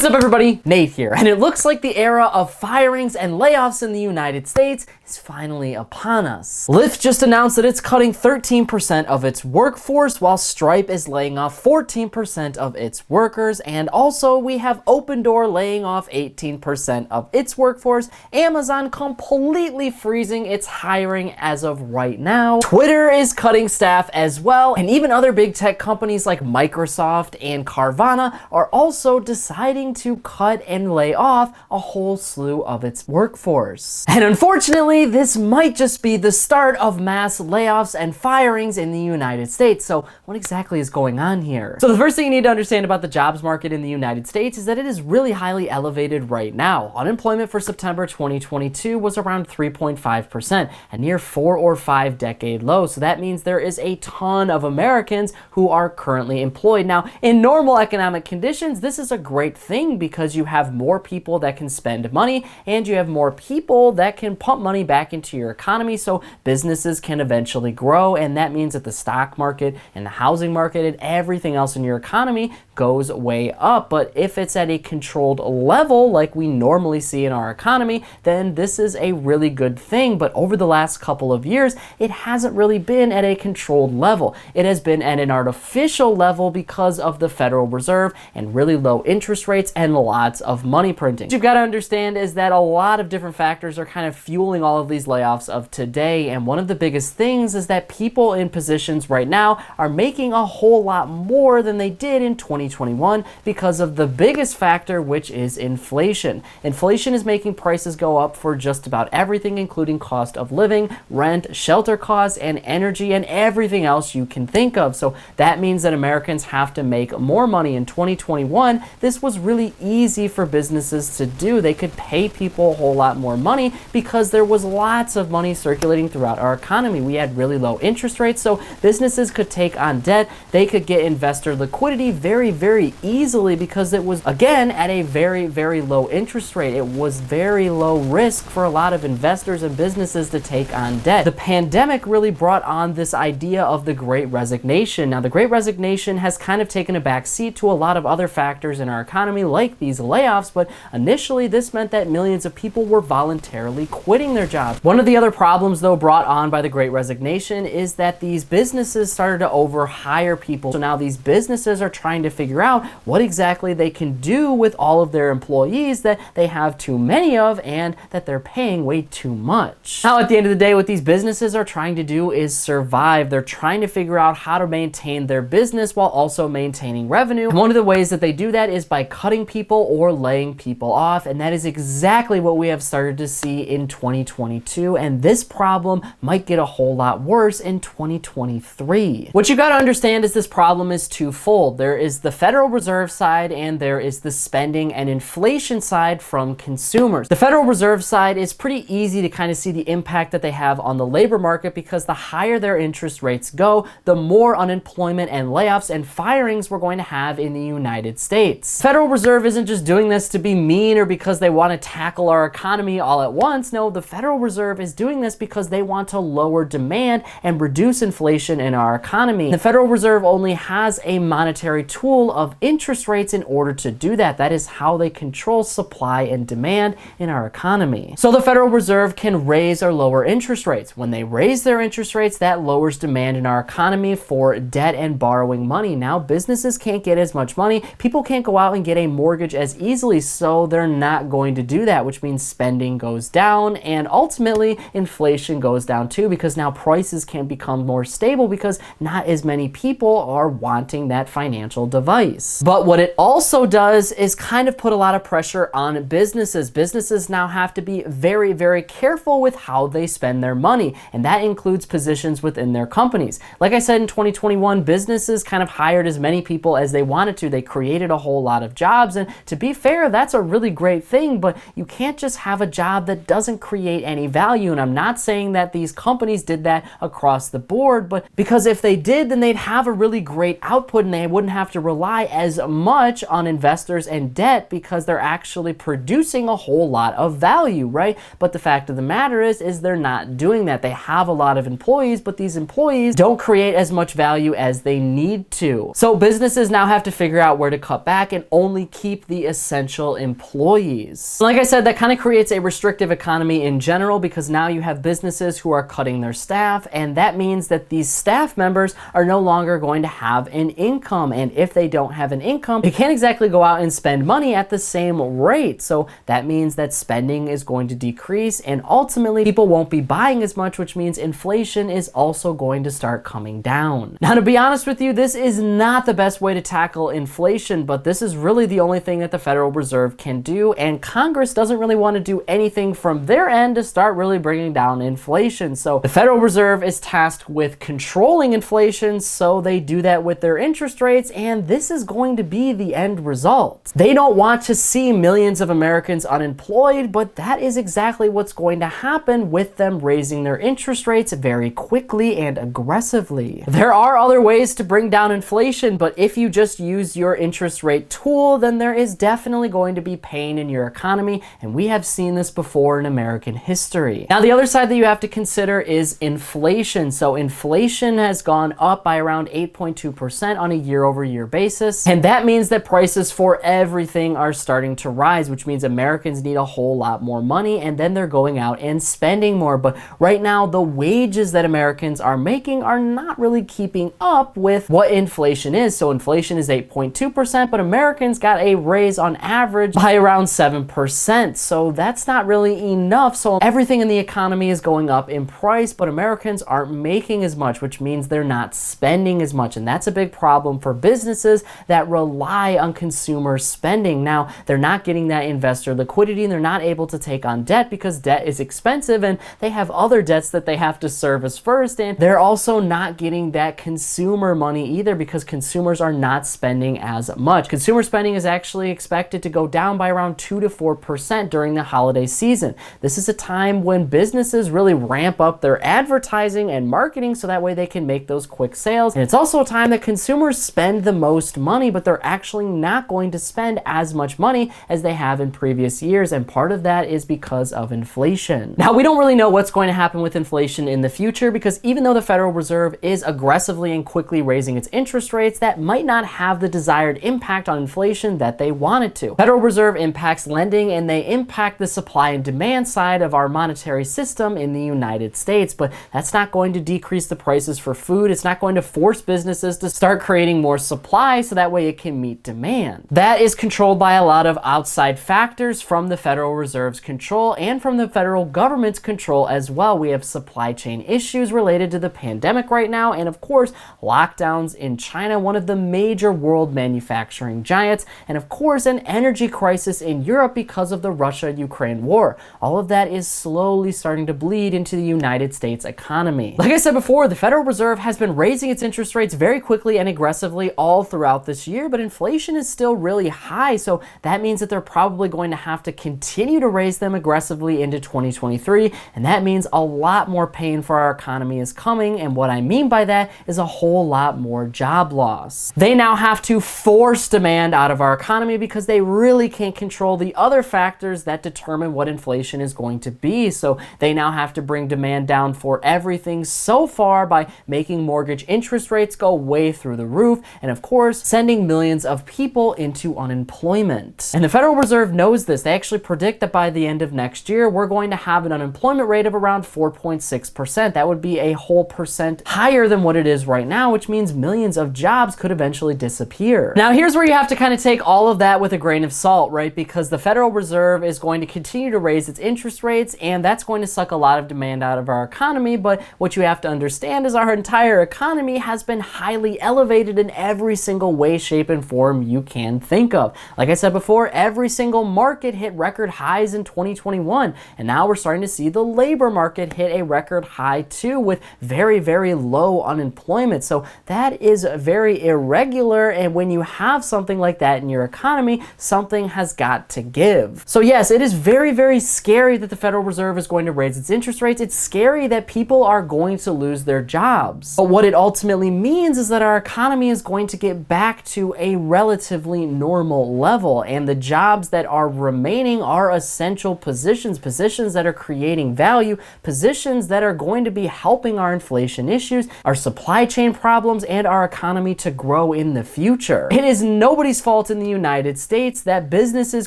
What's up everybody, Nate here, and it looks like the era of firings and layoffs in the United States is finally upon us. Lyft just announced that it's cutting 13% of its workforce, while Stripe is laying off 14% of its workers, and also we have Opendoor laying off 18% of its workforce, Amazon completely freezing its hiring as of right now, Twitter is cutting staff as well, and even other big tech companies like Microsoft and Carvana are also deciding to cut and lay off a whole slew of its workforce. And unfortunately, this might just be the start of mass layoffs and firings in the United States. So what exactly is going on here? So the first thing you need to understand about the jobs market in the United States is that it is really highly elevated right now. Unemployment for September 2022 was around 3.5%, a near 4 or 5 decade low. So that means there is a ton of Americans who are currently employed. Now, in normal economic conditions, this is a great thing because you have more people that can spend money and you have more people that can pump money back into your economy, so businesses can eventually grow, and that means that the stock market and the housing market and everything else in your economy goes way up. But if it's at a controlled level like we normally see in our economy, then this is a really good thing. But over the last couple of years, it hasn't really been at a controlled level. It has been at an artificial level because of the Federal Reserve and really low interest rates and lots of money printing. What you've got to understand is that a lot of different factors are kind of fueling all of these layoffs of today, and one of the biggest things is that people in positions right now are making a whole lot more than they did in 2021 because of the biggest factor, which is inflation. Inflation is making prices go up for just about everything, including cost of living, rent, shelter costs, and energy, and everything else you can think of. So that means that Americans have to make more money. In 2021, this was really easy for businesses to do. They could pay people a whole lot more money because there was lots of money circulating throughout our economy. We had really low interest rates, so businesses could take on debt. They could get investor liquidity very easily because it was, again, at a very low interest rate. It was very low risk for a lot of investors and businesses to take on debt. The pandemic really brought on this idea of the Great Resignation. Now, the Great Resignation has kind of taken a back seat to a lot of other factors in our economy, like these layoffs, but initially this meant that millions of people were voluntarily quitting their jobs. One of the other problems, though, brought on by the Great Resignation is that these businesses started to overhire people. So now these businesses are trying to figure out what exactly they can do with all of their employees that they have too many of and that they're paying way too much. Now, at the end of the day, what these businesses are trying to do is survive. They're trying to figure out how to maintain their business while also maintaining revenue. And one of the ways that they do that is by cutting people or laying people off, and that is exactly what we have started to see in 2022, and this problem might get a whole lot worse in 2023. What you got to understand is this problem is twofold. There is the Federal Reserve side and there is the spending and inflation side from consumers. The Federal Reserve side is pretty easy to kind of see the impact that they have on the labor market because the higher their interest rates go, the more unemployment and layoffs and firings we're going to have in the United States. The Federal Reserve isn't just doing this to be mean or because they want to tackle our economy all at once. No, the Federal Reserve is doing this because they want to lower demand and reduce inflation in our economy. The Federal Reserve only has a monetary tool of interest rates in order to do that. That is how they control supply and demand in our economy. So the Federal Reserve can raise or lower interest rates. When they raise their interest rates, that lowers demand in our economy for debt and borrowing money. Now businesses can't get as much money. People can't go out and get a mortgage as easily, so they're not going to do that, which means spending goes down and ultimately inflation goes down too, because now prices can become more stable because not as many people are wanting that financial device. But what it also does is kind of put a lot of pressure on businesses. Businesses now have to be very careful with how they spend their money, and that includes positions within their companies. Like I said, in 2021, businesses kind of hired as many people as they wanted to. They created a whole lot of jobs, and to be fair, that's a really great thing, but you can't just have a job that doesn't create any value. And I'm not saying that these companies did that across the board, but because if they did, then they'd have a really great output and they wouldn't have to rely as much on investors and debt because they're actually producing a whole lot of value, right? But the fact of the matter is they're not doing that. They have a lot of employees, but these employees don't create as much value as they need to. So businesses now have to figure out where to cut back and only keep the essential employees. Like I said, that kind of creates a restrictive economy in general, because now you have businesses who are cutting their staff, and that means that these staff members are no longer going to have an income. And if they don't have an income, they can't exactly go out and spend money at the same rate. So that means that spending is going to decrease, and ultimately people won't be buying as much, which means inflation is also going to start coming down. Now, to be honest with you, this is not the best way to tackle inflation, but this is really the only thing that the Federal Reserve can do, and Congress doesn't really want to do anything from their end to start really bringing down inflation. So the Federal Reserve is tasked with controlling inflation, so they do that with their interest rates, and this is going to be the end result. They don't want to see millions of Americans unemployed, but that is exactly what's going to happen with them raising their interest rates very quickly and aggressively. There are other ways to bring down inflation, but if you just use your interest rate tool, then there is definitely going to be pain in your economy, and we have seen this before in American history. Now, the other side that you have to consider is inflation. So inflation has gone up by around 8.2% on a year-over-year basis, and that means that prices for everything are starting to rise, which means Americans need a whole lot more money, and then they're going out and spending more. But right now, the wages that Americans are making are not really keeping up with what inflation is. So inflation is 8.2%, but Americans got a raise on average by around 7%. So that's not really enough. So everything in the economy is going up in price, but Americans aren't making as much, which means they're not spending as much. And that's a big problem for businesses that rely on consumer spending. Now, they're not getting that investor liquidity, and they're not able to take on debt because debt is expensive, and they have other debts that they have to service first. And they're also not getting that consumer money either, because consumers are not spending as much. Consumer spending is actually expected to go down by around 2 to 4% during the holiday season. This is a time when businesses really ramp up their advertising and marketing so that way they can make those quick sales. And it's also a time that consumers spend the most money, but they're actually not going to spend as much money as they have in previous years. And part of that is because of inflation. Now, we don't really know what's going to happen with inflation in the future, because even though the Federal Reserve is aggressively and quickly raising its interest rates, that might not have the desired impact on inflation that they want it to. Federal Reserve impacts lending, and they impact the supply and demand side of our monetary system in the United States, but that's not going to decrease the prices for food. It's not going to force businesses to start creating more supply so that way it can meet demand. That is controlled by a lot of outside factors from the Federal Reserve's control and from the federal government's control as well. We have supply chain issues related to the pandemic right now, and of course, lockdowns in China, one of the major world manufacturing giants, and of course, an energy crisis in Europe because of the Russia-Ukraine war. All of that is slowly starting to bleed into the United States economy. Like I said before, the Federal Reserve has been raising its interest rates very quickly and aggressively all throughout this year, but inflation is still really high, so that means that they're probably going to have to continue to raise them aggressively into 2023, and that means a lot more pain for our economy is coming, and what I mean by that is a whole lot more job loss. They now have to force demand out of our economy because they really can't control the other factors that determine what inflation is going to be, so they now have to bring demand down for everything so far by making mortgage interest rates go way through the roof, and of course, sending millions of people into unemployment. And the Federal Reserve knows this. They actually predict that by the end of next year, we're going to have an unemployment rate of around 4.6%. That would be a whole percent higher than what it is right now, which means millions of jobs could eventually disappear. Now, here's where you have to kind of take all of that with a grain of salt, right? Because the Federal Reserve is going to continue to raise its interest rates, and that's going to suck a lot of demand out of our economy. But what you have to understand is our entire economy has been highly elevated in every single way, shape, and form you can think of. Like I said before, every single market hit record highs in 2021, and now we're starting to see the labor market hit a record high too, with very, very low unemployment. So that is very irregular, and when you have something like that in your economy, something has got to give. So yes, it is very, very scary that the Federal Reserve is going to raise its interest rates. It's scary that people are going to lose their jobs. But what it ultimately means is that our economy is going to get back to a relatively normal level, and the jobs that are remaining are essential positions, positions that are creating value, positions that are going to be helping our inflation issues, our supply chain problems, and our economy to grow in the future. It is nobody's fault in the United States that businesses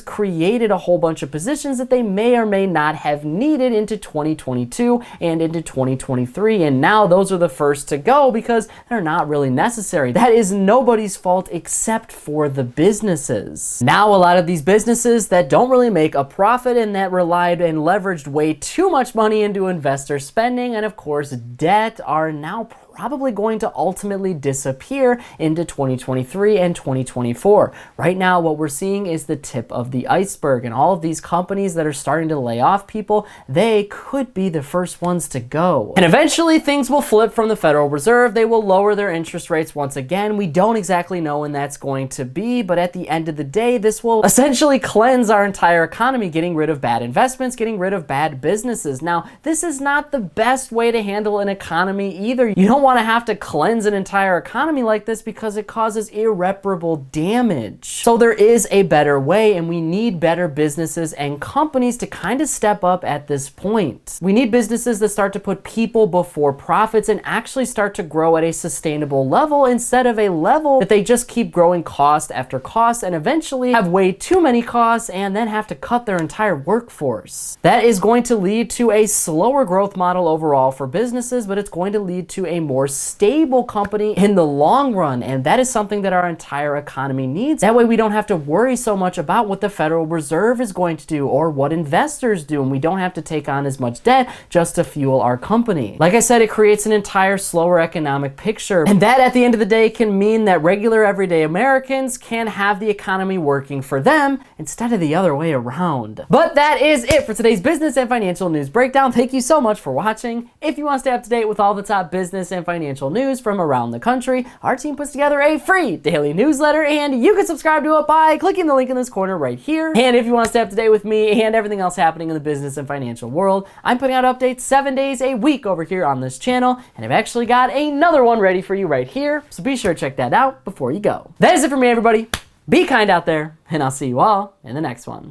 created a whole bunch of positions that they may or may not have needed into 2022 and into 2023. And now those are the first to go because they're not really necessary. That is nobody's fault except for the businesses. Now, a lot of these businesses that don't really make a profit and that relied and leveraged way too much money into investor spending and, of course, debt are now probably going to ultimately disappear into 2023 and 2024. Right now, what we're seeing is the tip of the iceberg, and all of these companies that are starting to lay off people, they could be the first ones to go. And eventually things will flip from the Federal Reserve. They will lower their interest rates once again. We don't exactly know when that's going to be, but at the end of the day, this will essentially cleanse our entire economy, getting rid of bad investments, getting rid of bad businesses. Now, this is not the best way to handle an economy either. You don't want to have to cleanse an entire economy like this because it causes irreparable damage. So there is a better way, and we need better businesses and companies to kind of step up at this point. We need businesses that start to put people before profits and actually start to grow at a sustainable level instead of a level that they just keep growing cost after cost and eventually have way too many costs and then have to cut their entire workforce. That is going to lead to a slower growth model overall for businesses, but it's going to lead to a more stable company in the long run, and that is something that our entire economy needs. That way we don't have to worry so much about what the Federal Reserve is going to do or what investors do, and we don't have to take on as much debt just to fuel our company. Like I said, it creates an entire slower economic picture, and that at the end of the day can mean that regular everyday Americans can have the economy working for them instead of the other way around. But that is it for today's business and financial news breakdown. Thank you so much for watching. If you want to stay up to date with all the top business and financial news from around the country, our team puts together a free daily newsletter, and you can subscribe to it by clicking the link in this corner right here. And if you want to stay up to date with me and everything else happening in the business and financial world, I'm putting out updates 7 days a week over here on this channel, and I've actually got another one ready for you right here, so be sure to check that out before you go. That is it for me, everybody. Be kind out there, and I'll see you all in the next one.